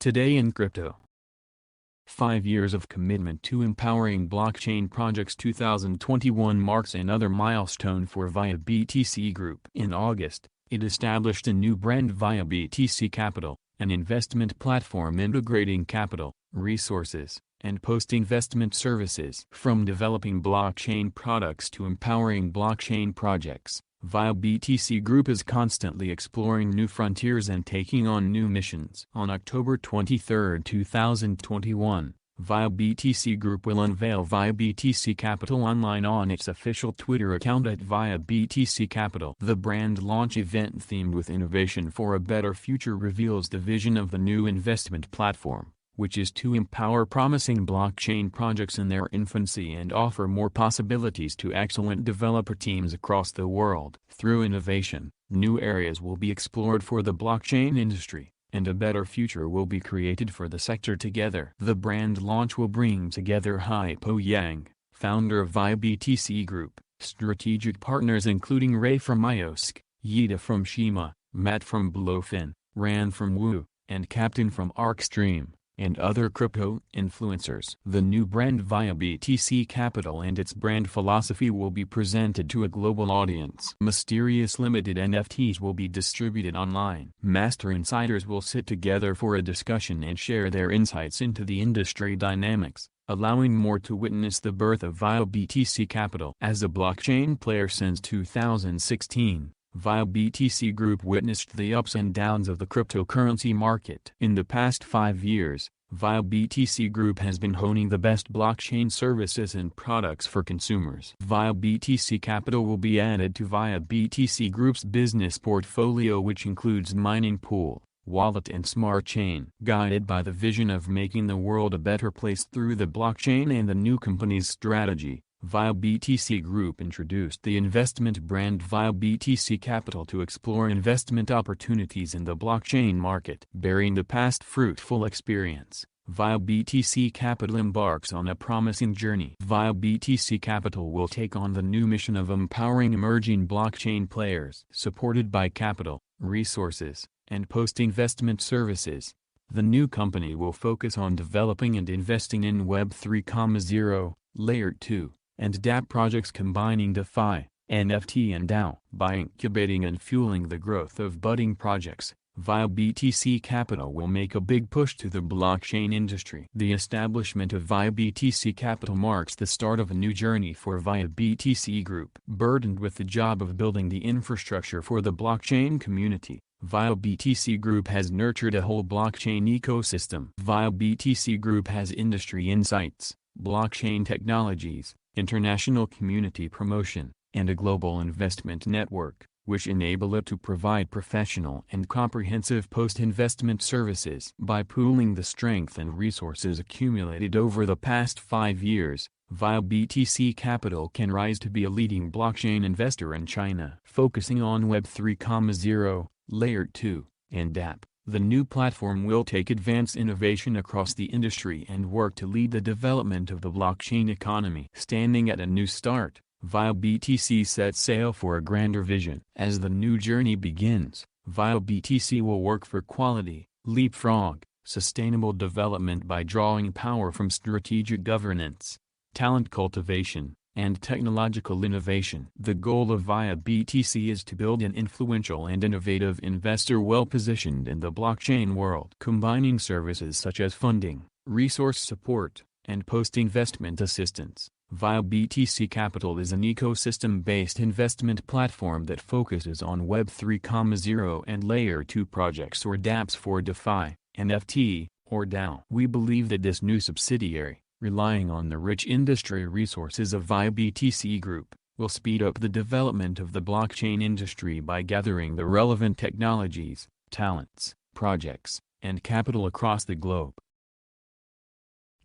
Today in crypto. 5 years of commitment to empowering blockchain projects. 2021 marks another milestone for VIA BTC Group. In August, it established a new brand, VIA BTC Capital, an investment platform integrating capital, resources, and post-investment services. From developing blockchain products to empowering blockchain projects, VIA BTC Group is constantly exploring new frontiers and taking on new missions. On October 23, 2021, VIA BTC Group will unveil VIA BTC Capital online on its official Twitter account at VIA BTC Capital. The brand launch event, themed with innovation for a better future, reveals the vision of the new investment platform, which is to empower promising blockchain projects in their infancy and offer more possibilities to excellent developer teams across the world. Through innovation, new areas will be explored for the blockchain industry, and a better future will be created for the sector together. The brand launch will bring together Hypo Yang, founder of VIA BTC Group, strategic partners including Ray from IOSC, Yida from Shima, Matt from Bluefin, Ran from Wu, and Captain from ArcStream, and other crypto influencers. The new brand VIA BTC Capital and its brand philosophy will be presented to a global audience. Mysterious limited NFTs will be distributed online. Master insiders will sit together for a discussion and share their insights into the industry dynamics, allowing more to witness the birth of VIA BTC Capital. As a blockchain player since 2016, VIA BTC Group witnessed the ups and downs of the cryptocurrency market. In the past 5 years, VIA BTC Group has been honing the best blockchain services and products for consumers. VIA BTC Capital will be added to VIA BTC Group's business portfolio, which includes mining pool, wallet and smart chain. Guided by the vision of making the world a better place through the blockchain and the new company's strategy, VIA BTC Group introduced the investment brand VIA BTC Capital to explore investment opportunities in the blockchain market. Bearing the past fruitful experience, VIA BTC Capital embarks on a promising journey. VIA BTC Capital will take on the new mission of empowering emerging blockchain players. Supported by capital, resources, and post-investment services, the new company will focus on developing and investing in Web 3.0, Layer 2, and dApp projects combining DeFi, NFT and DAO. By incubating and fueling the growth of budding projects, VIA BTC Capital will make a big push to the blockchain industry. The establishment of VIA BTC Capital marks the start of a new journey for VIA BTC Group. Burdened with the job of building the infrastructure for the blockchain community, VIA BTC Group has nurtured a whole blockchain ecosystem. VIA BTC Group has industry insights, blockchain technologies, international community promotion, and a global investment network, which enable it to provide professional and comprehensive post-investment services. By pooling the strength and resources accumulated over the past 5 years, VIA BTC Capital can rise to be a leading blockchain investor in China. Focusing on Web 3.0, Layer 2, and dApp, the new platform will take advanced innovation across the industry and work to lead the development of the blockchain economy. Standing at a new start, VIA BTC sets sail for a grander vision. As the new journey begins, VIA BTC will work for quality, leapfrog, sustainable development by drawing power from strategic governance, talent cultivation, and technological innovation. The goal of VIA BTC is to build an influential and innovative investor well-positioned in the blockchain world. Combining services such as funding, resource support, and post-investment assistance, VIA BTC Capital is an ecosystem-based investment platform that focuses on Web 3.0 and Layer 2 projects or dApps for DeFi, NFT, or DAO. We believe that this new subsidiary, relying on the rich industry resources of VIA BTC Group, will speed up the development of the blockchain industry by gathering the relevant technologies, talents, projects, and capital across the globe.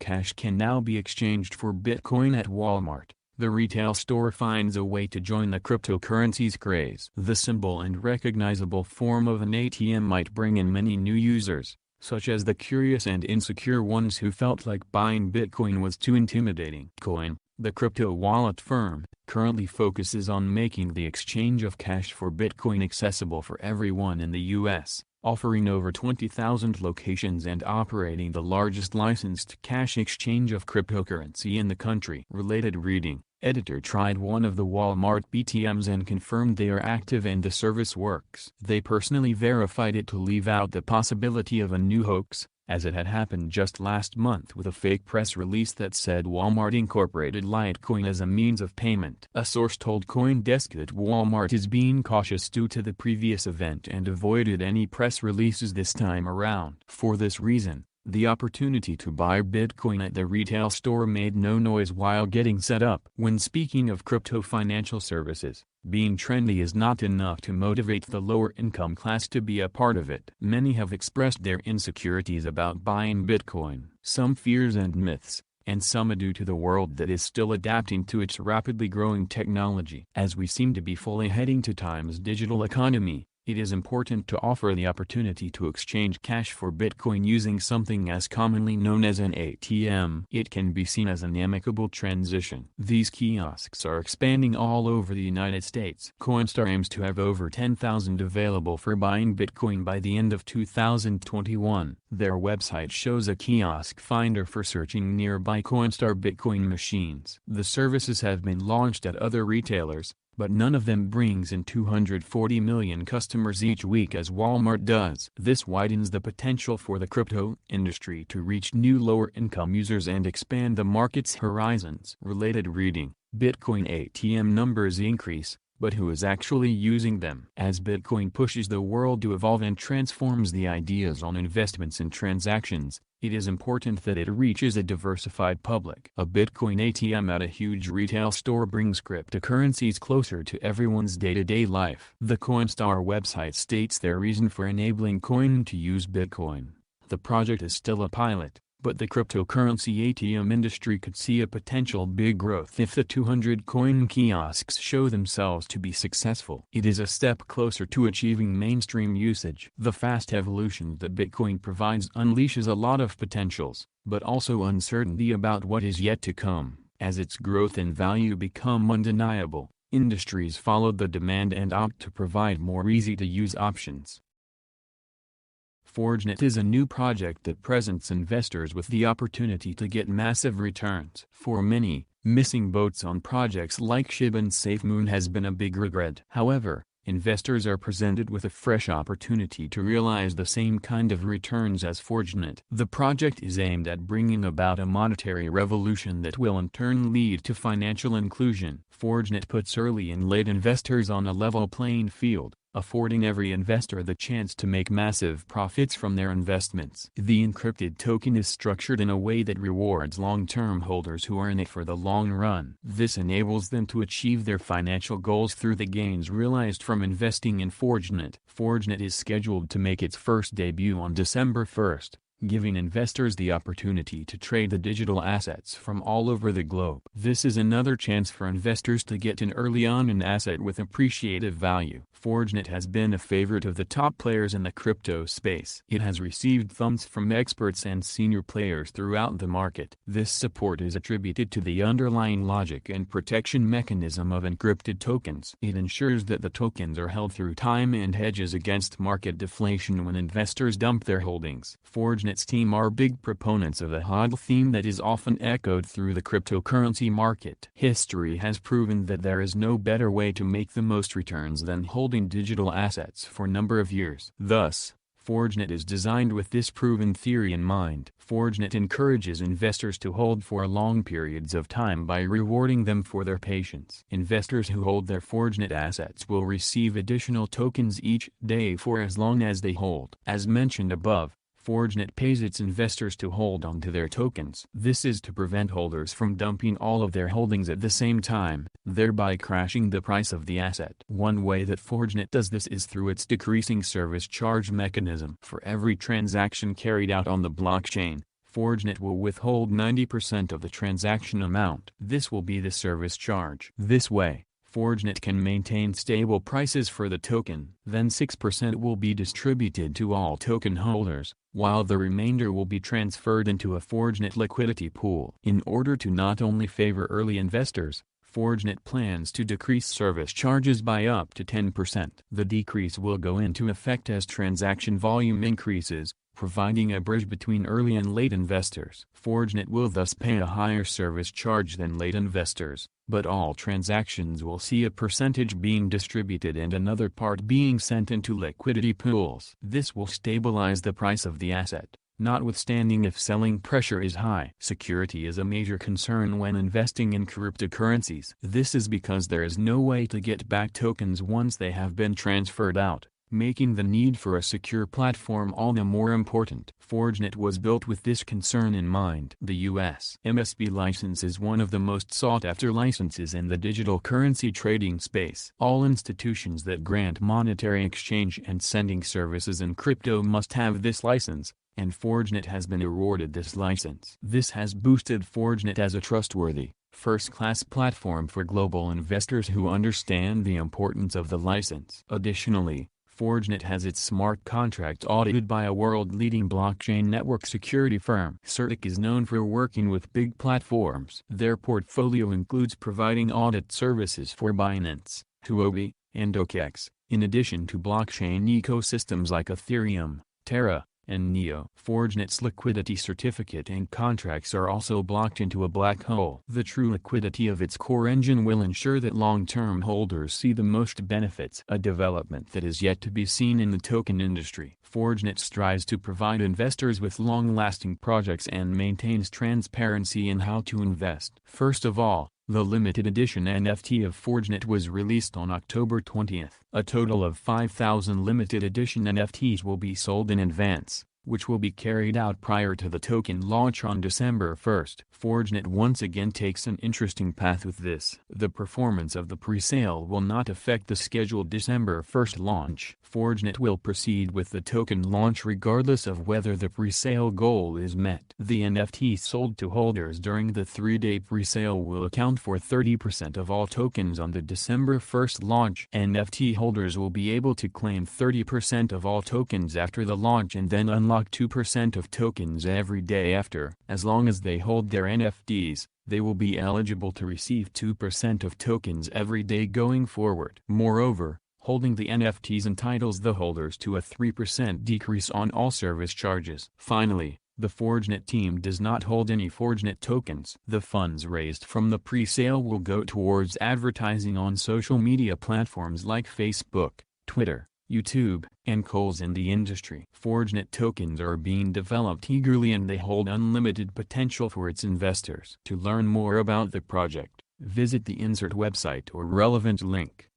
Cash can now be exchanged for Bitcoin at Walmart. The retail store finds a way to join the cryptocurrency's craze. The simple and recognizable form of an ATM might bring in many new users, such as the curious and insecure ones who felt like buying Bitcoin was too intimidating. Coin, The crypto wallet firm currently focuses on making the exchange of cash for Bitcoin accessible for everyone in the U.S., offering over 20,000 locations and operating the largest licensed cash exchange of cryptocurrency in the country. Related reading: Editor tried one of the Walmart BTMs and confirmed they are active and the service works. They personally verified it to leave out the possibility of a new hoax, as it had happened just last month with a fake press release that said Walmart incorporated Litecoin as a means of payment. A source told CoinDesk that Walmart is being cautious due to the previous event and avoided any press releases this time around. For this reason, the opportunity to buy Bitcoin at the retail store made no noise while getting set up. When speaking of crypto financial services, being trendy is not enough to motivate the lower income class to be a part of it. Many have expressed their insecurities about buying Bitcoin, some fears and myths, and some are due to the world that is still adapting to its rapidly growing technology. As we seem to be fully heading to time's digital economy, it is important to offer the opportunity to exchange cash for Bitcoin using something as commonly known as an ATM. It can be seen as an amicable transition. These kiosks are expanding all over the United States. Coinstar aims to have over 10,000 available for buying Bitcoin by the end of 2021. Their website shows a kiosk finder for searching nearby Coinstar Bitcoin machines. The services have been launched at other retailers, but none of them brings in 240 million customers each week as Walmart does. This widens the potential for the crypto industry to reach new lower-income users and expand the market's horizons. Related reading: Bitcoin ATM numbers increase, but who is actually using them? As Bitcoin pushes the world to evolve and transforms the ideas on investments and transactions, it is important that it reaches a diversified public. A Bitcoin ATM at a huge retail store brings cryptocurrencies closer to everyone's day-to-day life. The Coinstar website states their reason for enabling Coin to use Bitcoin. The project is still a pilot, but the cryptocurrency ATM industry could see a potential big growth if the 200 coin kiosks show themselves to be successful. It is a step closer to achieving mainstream usage. The fast evolution that Bitcoin provides unleashes a lot of potentials, but also uncertainty about what is yet to come. As its growth and value become undeniable, industries followed the demand and opt to provide more easy-to-use options. ForgeNet is a new project that presents investors with the opportunity to get massive returns. For many, missing boats on projects like SHIB and SafeMoon has been a big regret. However, investors are presented with a fresh opportunity to realize the same kind of returns as ForgeNet. The project is aimed at bringing about a monetary revolution that will in turn lead to financial inclusion. ForgeNet puts early and late investors on a level playing field, affording every investor the chance to make massive profits from their investments. The encrypted token is structured in a way that rewards long-term holders who are in it for the long run. This enables them to achieve their financial goals through the gains realized from investing in ForgeNet. ForgeNet is scheduled to make its first debut on December 1st. Giving investors the opportunity to trade the digital assets from all over the globe. This is another chance for investors to get in early on an asset with appreciative value. ForgeNet has been a favorite of the top players in the crypto space. It has received thumbs from experts and senior players throughout the market. This support is attributed to the underlying logic and protection mechanism of encrypted tokens. It ensures that the tokens are held through time and hedges against market deflation when investors dump their holdings. ForgeNet's team are big proponents of a HODL theme that is often echoed through the cryptocurrency market. History has proven that there is no better way to make the most returns than holding digital assets for a number of years. Thus, ForgeNet is designed with this proven theory in mind. ForgeNet encourages investors to hold for long periods of time by rewarding them for their patience. Investors who hold their ForgeNet assets will receive additional tokens each day for as long as they hold. As mentioned above, ForgeNet pays its investors to hold onto their tokens. This is to prevent holders from dumping all of their holdings at the same time, thereby crashing the price of the asset. One way that ForgeNet does this is through its decreasing service charge mechanism. For every transaction carried out on the blockchain, ForgeNet will withhold 90% of the transaction amount. This will be the service charge. This way, Forgenet can maintain stable prices for the token. Then 6% will be distributed to all token holders, while the remainder will be transferred into a Forgenet liquidity pool. In order to not only favor early investors, Forgenet plans to decrease service charges by up to 10%. The decrease will go into effect as transaction volume increases, providing a bridge between early and late investors. Forgenet will thus pay a higher service charge than late investors, but all transactions will see a percentage being distributed and another part being sent into liquidity pools. This will stabilize the price of the asset, notwithstanding if selling pressure is high. Security is a major concern when investing in cryptocurrencies. This is because there is no way to get back tokens once they have been transferred out, making the need for a secure platform all the more important. Forgenet was built with this concern in mind. The U.S. MSB license is one of the most sought-after licenses in the digital currency trading space. All institutions that grant monetary exchange and sending services in crypto must have this license, and Forgenet has been awarded this license. This has boosted Forgenet as a trustworthy, first-class platform for global investors who understand the importance of the license. Additionally, Forgenet has its smart contract audited by a world-leading blockchain network security firm. Certic is known for working with big platforms. Their portfolio includes providing audit services for Binance, Huobi, and OKX, in addition to blockchain ecosystems like Ethereum, Terra, and Neo. Forgenet's liquidity certificate and contracts are also blocked into a black hole. The true liquidity of its core engine will ensure that long-term holders see the most benefits. A development that is yet to be seen in the token industry. Forgenet strives to provide investors with long-lasting projects and maintains transparency in how to invest. First of all, the limited edition NFT of Forgenet was released on October 20th. A total of 5,000 limited edition NFTs will be sold in advance, which will be carried out prior to the token launch on December 1st. Forgenet once again takes an interesting path with this. The performance of the pre-sale will not affect the scheduled December 1st launch. Forgenet will proceed with the token launch regardless of whether the pre-sale goal is met. The NFT sold to holders during the 3-day pre-sale will account for 30% of all tokens on the December 1st launch. NFT holders will be able to claim 30% of all tokens after the launch and then unlock 2% of tokens every day after. As long as they hold their NFTs, they will be eligible to receive 2% of tokens every day going forward. Moreover, holding the NFTs entitles the holders to a 3% decrease on all service charges. Finally, the Forgenet team does not hold any Forgenet tokens. The funds raised from the pre-sale will go towards advertising on social media platforms like Facebook, Twitter, YouTube, and calls in the industry. Forgenet tokens are being developed eagerly and they hold unlimited potential for its investors. To learn more about the project, visit the insert website or relevant link.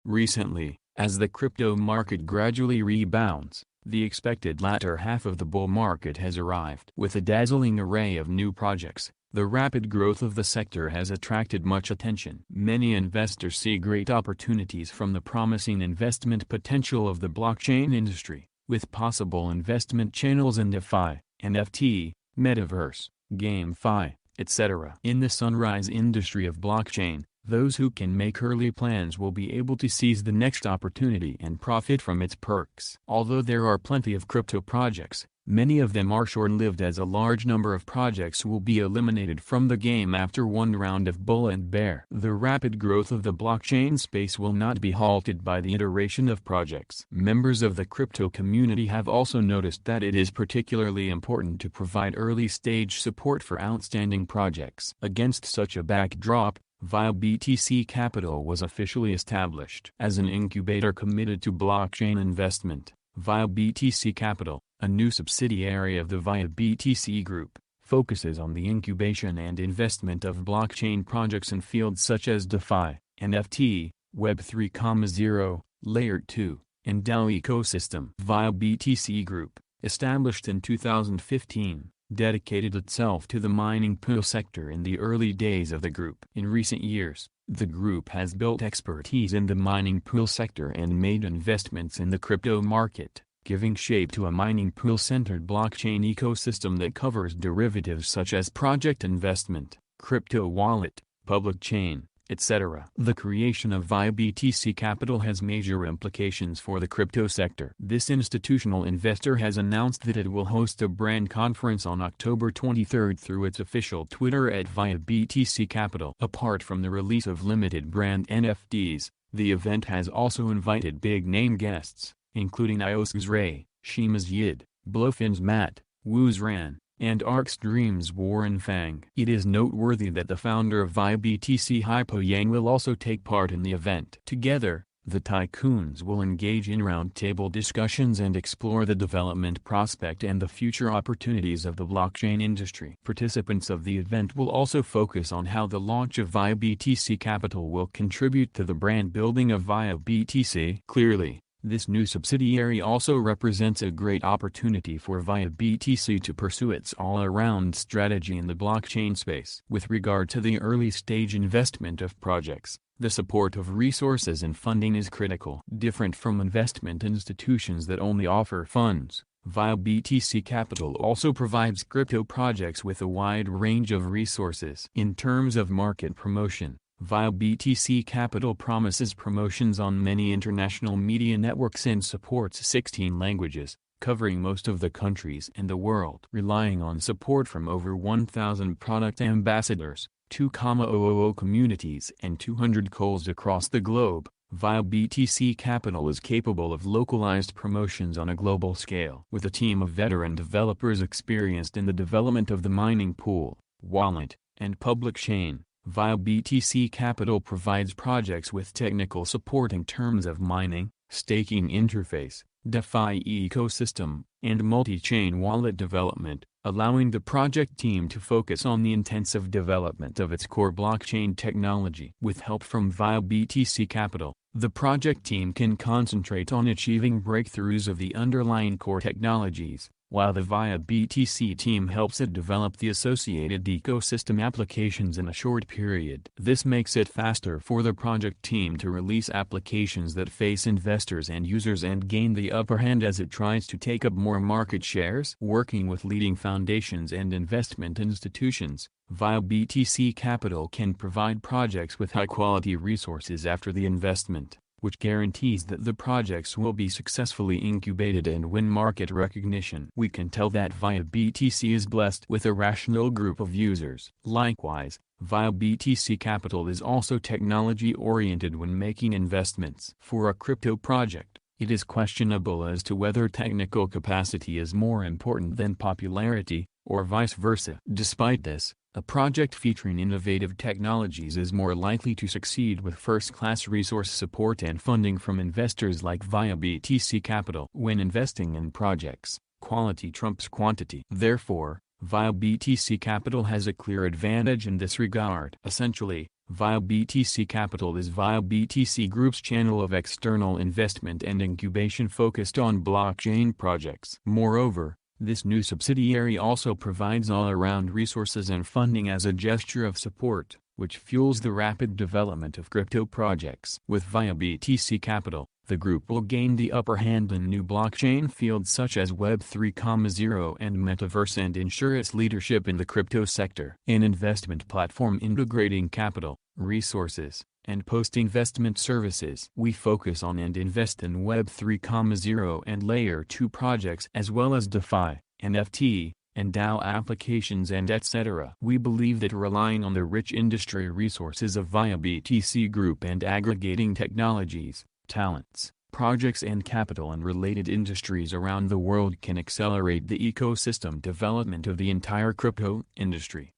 Recently, as the crypto market gradually rebounds, the expected latter half of the bull market has arrived. With a dazzling array of new projects, the rapid growth of the sector has attracted much attention. Many investors see great opportunities from the promising investment potential of the blockchain industry, with possible investment channels in DeFi, NFT, Metaverse, GameFi, etc. In the sunrise industry of blockchain, those who can make early plans will be able to seize the next opportunity and profit from its perks. Although there are plenty of crypto projects, many of them are short-lived as a large number of projects will be eliminated from the game after one round of bull and bear. The rapid growth of the blockchain space will not be halted by the iteration of projects. Members of the crypto community have also noticed that it is particularly important to provide early-stage support for outstanding projects. Against such a backdrop, BTC Capital was officially established as an incubator committed to blockchain investment. BTC Capital, a new subsidiary of the BTC Group, focuses on the incubation and investment of blockchain projects in fields such as DeFi, NFT, Web 3.0, Layer 2, and DAO ecosystem. BTC Group, established in 2015, dedicated itself to the mining pool sector in the early days of the group. In recent years, the group has built expertise in the mining pool sector and made investments in the crypto market, giving shape to a mining pool-centered blockchain ecosystem that covers derivatives such as project investment, crypto wallet, public chain, etc. The creation of VIA BTC Capital has major implications for the crypto sector. This institutional investor has announced that it will host a brand conference on October 23 through its official Twitter at VIA BTC Capital. Apart from the release of limited brand NFTs, the event has also invited big-name guests, including Ios's Ray, Shima's Yid, Blowfin's Matt, Wu's Ran, and ArcStream's Warren Fang. It is noteworthy that the founder of VIA BTC Hypo Yang will also take part in the event. Together, the tycoons will engage in roundtable discussions and explore the development prospect and the future opportunities of the blockchain industry. Participants of the event will also focus on how the launch of VIA BTC Capital will contribute to the brand building of VIA BTC. Clearly, this new subsidiary also represents a great opportunity for VIA BTC to pursue its all-around strategy in the blockchain space. With regard to the early-stage investment of projects, the support of resources and funding is critical. Different from investment institutions that only offer funds, VIA BTC Capital also provides crypto projects with a wide range of resources. In terms of market promotion, VIA BTC Capital promises promotions on many international media networks and supports 16 languages, covering most of the countries and the world. Relying on support from over 1,000 product ambassadors, 2,000 communities and 200 calls across the globe, VIA BTC Capital is capable of localized promotions on a global scale. With a team of veteran developers experienced in the development of the mining pool, wallet, and public chain, VIA BTC Capital provides projects with technical support in terms of mining, staking interface, DeFi ecosystem, and multi-chain wallet development, allowing the project team to focus on the intensive development of its core blockchain technology. With help from VIA BTC Capital, the project team can concentrate on achieving breakthroughs of the underlying core technologies, while the VIA BTC team helps it develop the associated ecosystem applications in a short period. This makes it faster for the project team to release applications that face investors and users and gain the upper hand as it tries to take up more market shares. Working with leading foundations and investment institutions, VIA BTC Capital can provide projects with high-quality resources after the investment, which guarantees that the projects will be successfully incubated and win market recognition. We can tell that VIA BTC is blessed with a rational group of users. Likewise, VIA BTC Capital is also technology-oriented when making investments. For a crypto project, it is questionable as to whether technical capacity is more important than popularity, or vice versa. Despite this, a project featuring innovative technologies is more likely to succeed with first-class resource support and funding from investors like VIA BTC Capital. When investing in projects, quality trumps quantity. Therefore, VIA BTC Capital has a clear advantage in this regard. Essentially, VIA BTC Capital is VIA BTC Group's channel of external investment and incubation focused on blockchain projects. Moreover, this new subsidiary also provides all-around resources and funding as a gesture of support, which fuels the rapid development of crypto projects. With VIA BTC Capital, the group will gain the upper hand in new blockchain fields such as Web 3.0 and Metaverse and ensure its leadership in the crypto sector. An investment platform integrating capital, resources, and post-investment services. We focus on and invest in Web 3.0 and Layer 2 projects as well as DeFi, NFT, and DAO applications and etc. We believe that relying on the rich industry resources of VIA BTC Group and aggregating technologies, talents, projects and capital in related industries around the world can accelerate the ecosystem development of the entire crypto industry.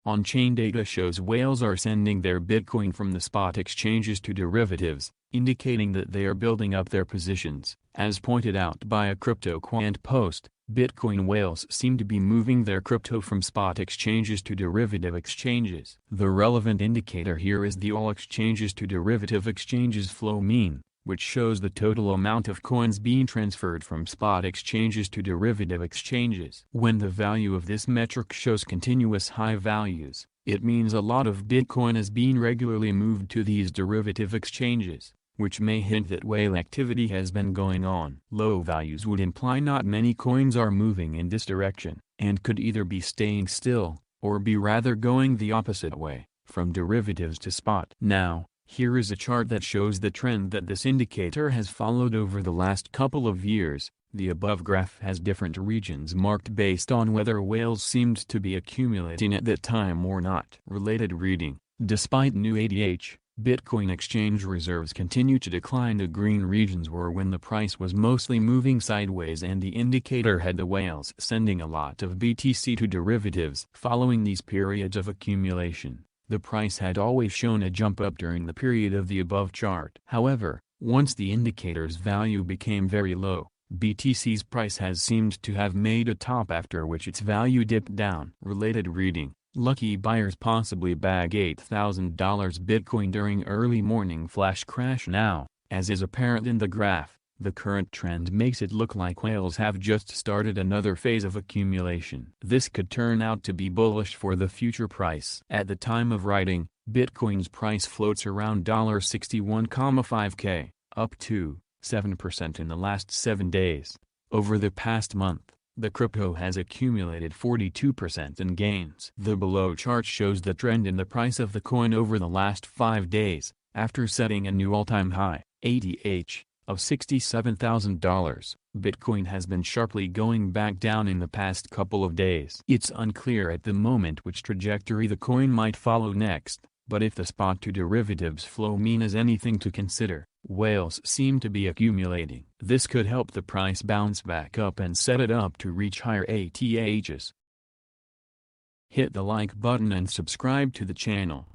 On-chain data shows whales are sending their Bitcoin from the spot exchanges to derivatives, indicating that they are building up their positions. As pointed out by a CryptoQuant post, Bitcoin whales seem to be moving their crypto from spot exchanges to derivative exchanges. The relevant indicator here is the all exchanges to derivative exchanges flow mean, which shows the total amount of coins being transferred from spot exchanges to derivative exchanges. When the value of this metric shows continuous high values, it means a lot of Bitcoin is being regularly moved to these derivative exchanges, which may hint that whale activity has been going on. Low values would imply not many coins are moving in this direction, and could either be staying still, or be rather going the opposite way. from derivatives to spot. Now, here is a chart that shows the trend that this indicator has followed over the last couple of years. The above graph has different regions marked based on whether whales seemed to be accumulating at that time or not. Related reading: despite new ADH, Bitcoin exchange reserves continue to decline. The green regions were when the price was mostly moving sideways and the indicator had the whales sending a lot of BTC to derivatives. Following these periods of accumulation, the price had always shown a jump up during the period of the above chart. However, once the indicator's value became very low, BTC's price has seemed to have made a top, after which its value dipped down. Related reading: lucky buyers possibly bag $8,000 Bitcoin during early morning flash crash. Now, as is apparent in the graph, the current trend makes it look like whales have just started another phase of accumulation. This could turn out to be bullish for the future price. At the time of writing, Bitcoin's price floats around $61.5K, up to 7% in the last 7 days. Over the past month, the crypto has accumulated 42% in gains. The below chart shows the trend in the price of the coin over the last 5 days, after setting a new all-time high, ADH, of $67,000. Bitcoin has been sharply going back down in the past couple of days. It's unclear at the moment which trajectory the coin might follow next, but if the spot to derivatives flow mean is anything to consider, whales seem to be accumulating. This could help the price bounce back up and set it up to reach higher ATHs. Hit the like button and subscribe to the channel.